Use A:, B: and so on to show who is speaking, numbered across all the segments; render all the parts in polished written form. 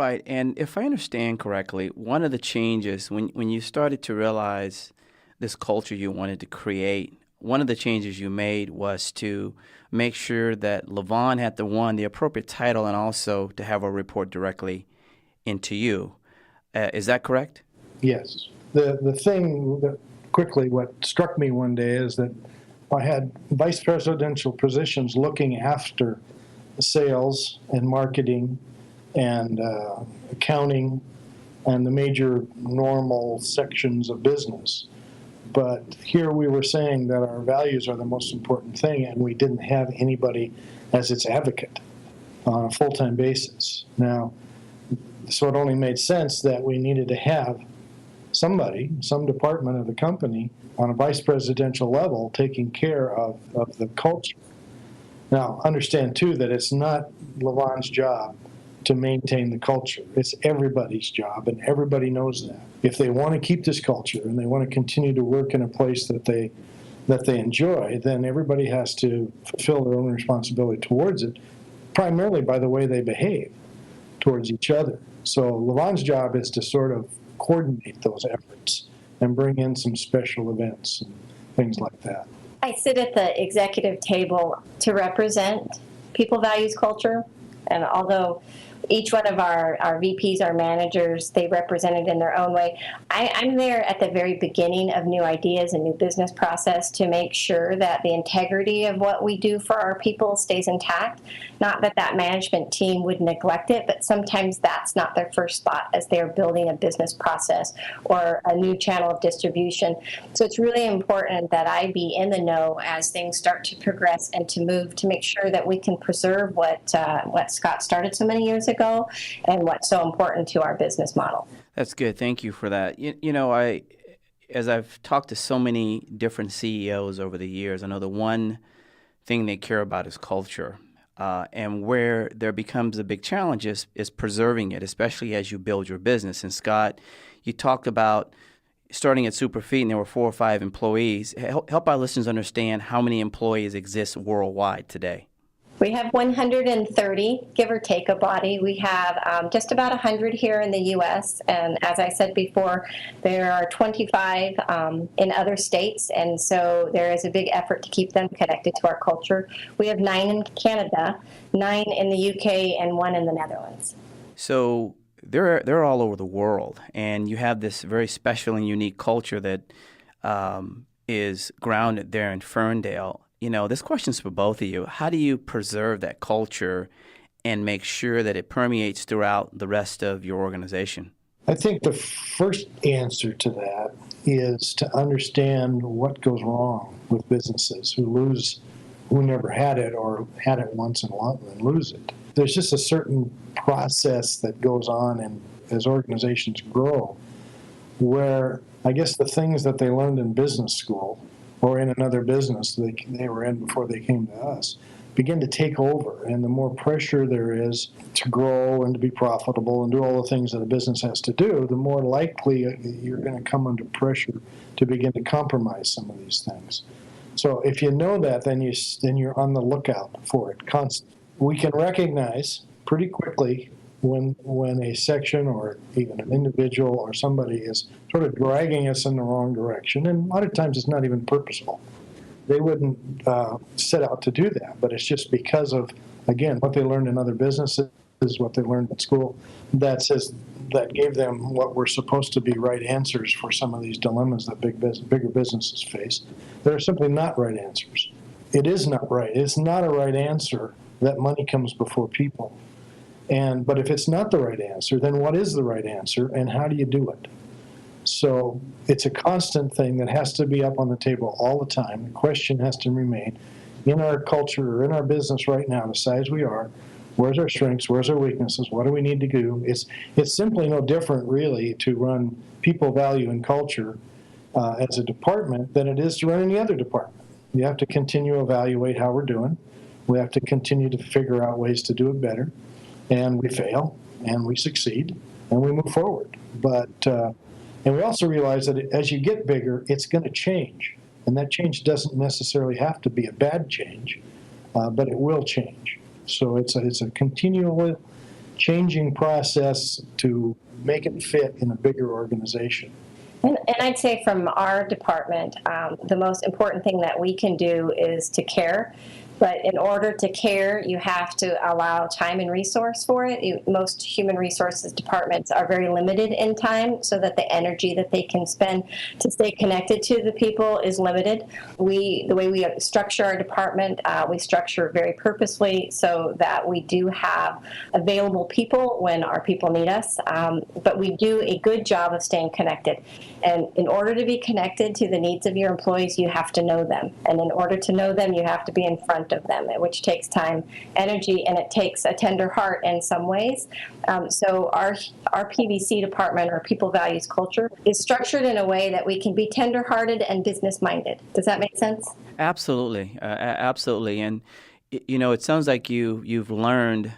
A: Right. And if I understand correctly, one of the changes when you started to realize this culture you wanted to create, one of the changes you made was to make sure that Levon had the appropriate title, and also to have a report directly into you. Is that correct?
B: Yes. The thing that quickly what struck me one day is that I had vice presidential positions looking after sales and marketing and accounting and the major normal sections of business. But here we were saying that our values are the most important thing, and we didn't have anybody as its advocate on a full-time basis. Now, so it only made sense that we needed to have somebody, some department of the company on a vice presidential level taking care of the culture. Now, understand too that it's not Levon's job to maintain the culture. It's everybody's job, and everybody knows that. If they want to keep this culture and they want to continue to work in a place that they enjoy, then everybody has to fulfill their own responsibility towards it, primarily by the way they behave towards each other. So Levon's job is to sort of coordinate those efforts and bring in some special events and things like that.
C: I sit at the executive table to represent people values culture, and although each one of our VPs, our managers, they represent it in their own way. I'm there at the very beginning of new ideas and new business process to make sure that the integrity of what we do for our people stays intact. Not that that management team would neglect it, but sometimes that's not their first thought as they're building a business process or a new channel of distribution. So it's really important that I be in the know as things start to progress and to move, to make sure that we can preserve what Scott started so many years ago and what's so important to our business model.
A: That's good. Thank you for that. As I've talked to so many different CEOs over the years, I know the one thing they care about is culture. And where there becomes a big challenge is preserving it, especially as you build your business. And Scott, you talked about starting at Superfeet and there were 4 or 5 employees. Help our listeners understand how many employees exist worldwide today.
C: We have 130, give or take a body. We have just about 100 here in the U.S., and as I said before, there are 25 in other states, and so there is a big effort to keep them connected to our culture. We have 9 in Canada, 9 in the U.K., and 1 in the Netherlands.
A: So they're all over the world, and you have this very special and unique culture that is grounded there in Ferndale. This question's for both of you. How do you preserve that culture and make sure that it permeates throughout the rest of your organization?
B: I think the first answer to that is to understand what goes wrong with businesses who never had it or had it once and lose it. There's just a certain process that goes on and as organizations grow where I guess the things that they learned in business school or in another business they were in before they came to us, begin to take over. And the more pressure there is to grow and to be profitable and do all the things that a business has to do, the more likely you're going to come under pressure to begin to compromise some of these things. So if you know that, then you're on the lookout for it constantly. We can recognize pretty quickly when a section or even an individual or somebody is sort of dragging us in the wrong direction, and a lot of times it's not even purposeful. They wouldn't set out to do that, but it's just because of, again, what they learned in other businesses, what they learned in school, that gave them what were supposed to be right answers for some of these dilemmas that bigger businesses face. They're simply not right answers. It is not right. It's not a right answer that money comes before people. But if it's not the right answer, then what is the right answer, and how do you do it? So it's a constant thing that has to be up on the table all the time. The question has to remain, in our culture or in our business right now, the size we are, where's our strengths, where's our weaknesses, what do we need to do? It's simply no different, really, to run people, value, and culture as a department than it is to run any other department. You have to continue to evaluate how we're doing. We have to continue to figure out ways to do it better. And we fail, and we succeed, and we move forward. And we also realize that as you get bigger, it's going to change. And that change doesn't necessarily have to be a bad change, but it will change. So it's a continual changing process to make it fit in a bigger organization.
C: And I'd say from our department, the most important thing that we can do is to care. But in order to care, you have to allow time and resource for it. Most human resources departments are very limited in time, so that the energy that they can spend to stay connected to the people is limited. The way we structure our department, we structure very purposely so that we do have available people when our people need us. But we do a good job of staying connected. And in order to be connected to the needs of your employees, you have to know them. And in order to know them, you have to be in front of them, which takes time, energy, and it takes a tender heart in some ways. So our PVC department, or People Values Culture, is structured in a way that we can be tender-hearted and business-minded. Does that make sense?
A: Absolutely, absolutely. And it sounds like you've learned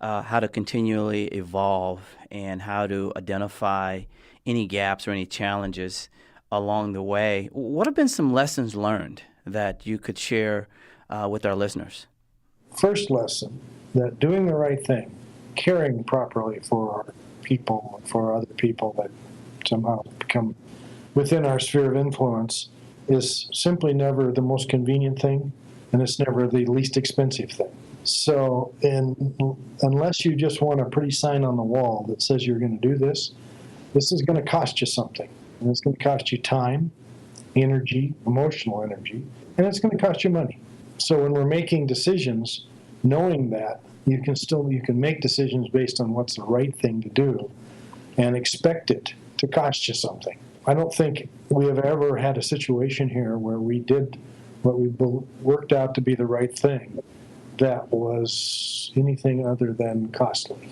A: how to continually evolve and how to identify any gaps or any challenges along the way. What have been some lessons learned that you could share with our listeners?
B: First lesson, that doing the right thing, caring properly for our people, for other people that somehow become within our sphere of influence, is simply never the most convenient thing, and it's never the least expensive thing. So unless you just want a pretty sign on the wall that says you're going to do this is going to cost you something. And it's going to cost you time, energy, emotional energy, and it's going to cost you money. So when we're making decisions, knowing that, you can make decisions based on what's the right thing to do and expect it to cost you something. I don't think we have ever had a situation here where we did what we worked out to be the right thing that was anything other than costly.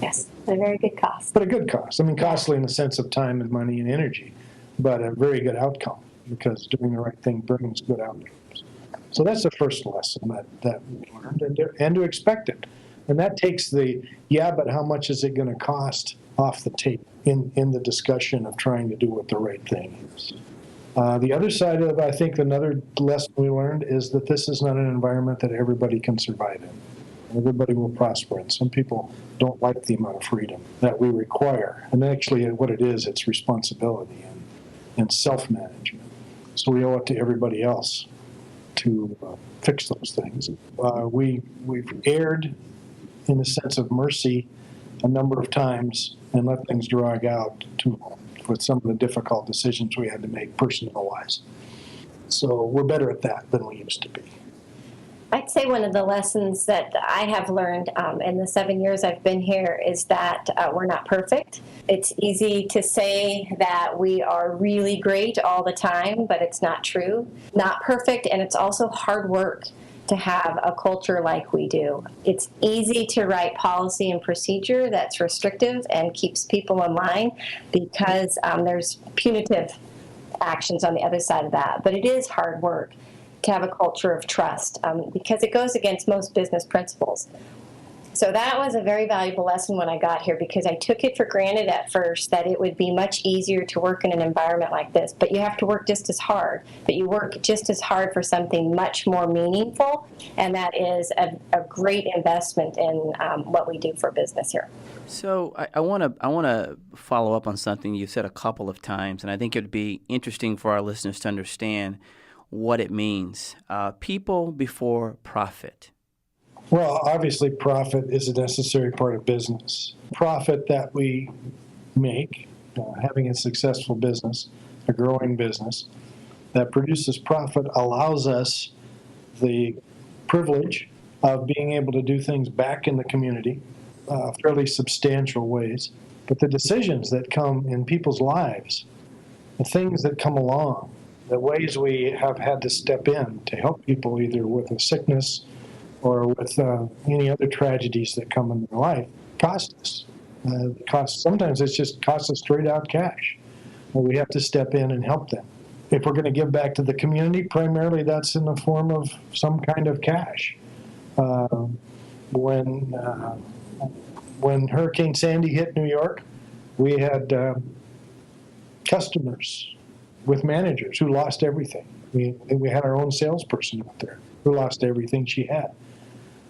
C: Yes, a very good cost.
B: But a good cost. I mean, costly in the sense of time and money and energy, but a very good outcome, because doing the right thing brings good outcomes. So that's the first lesson that we learned, and to expect it. And that takes but how much is it going to cost off the table in the discussion of trying to do what the right thing is. The other side of, I think, another lesson we learned is that this is not an environment that everybody can survive in. Everybody will prosper, and some people don't like the amount of freedom that we require. And actually, what it is, it's responsibility and self-management. So we owe it to everybody else to fix those things. We've erred in a sense of mercy a number of times and let things drag out too long with some of the difficult decisions we had to make personal-wise. So we're better at that than we used to be.
C: I'd say one of the lessons that I have learned in the 7 years I've been here is that we're not perfect. It's easy to say that we are really great all the time, but it's not true. Not perfect, and it's also hard work to have a culture like we do. It's easy to write policy and procedure that's restrictive and keeps people in line because there's punitive actions on the other side of that. But it is hard work to have a culture of trust because it goes against most business principles. So that was a very valuable lesson when I got here, because I took it for granted at first that it would be much easier to work in an environment like this. But you have to work just as hard. But you work just as hard for something much more meaningful, and that is a great investment in what we do for business here.
A: So I want to follow up on something you said a couple of times, and I think it would be interesting for our listeners to understand what it means. People before profit.
B: Well, obviously, profit is a necessary part of business. Profit that we make, having a successful business, a growing business, that produces profit allows us the privilege of being able to do things back in the community, fairly substantial ways. But the decisions that come in people's lives, the things that come along, the ways we have had to step in to help people either with a sickness or with any other tragedies that come in their life, cost us. Sometimes it's just costs us straight out cash. We have to step in and help them. If we're going to give back to the community, primarily that's in the form of some kind of cash. When Hurricane Sandy hit New York, we had customers with managers who lost everything. We had our own salesperson out there who lost everything she had.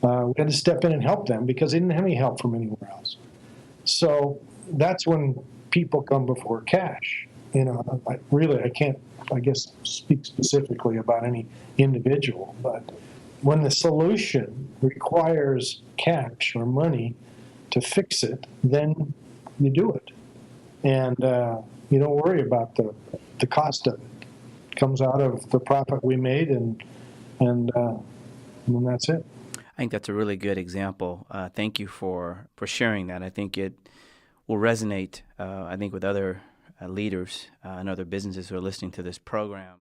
B: We had to step in and help them because they didn't have any help from anywhere else. So that's when people come before cash. I can't, I guess, speak specifically about any individual, but when the solution requires cash or money to fix it, then you do it. And you don't worry about the cost of it. It comes out of the profit we made, and then that's it.
A: I think that's a really good example. Thank you for sharing that. I think it will resonate, I think, with other leaders and other businesses who are listening to this program.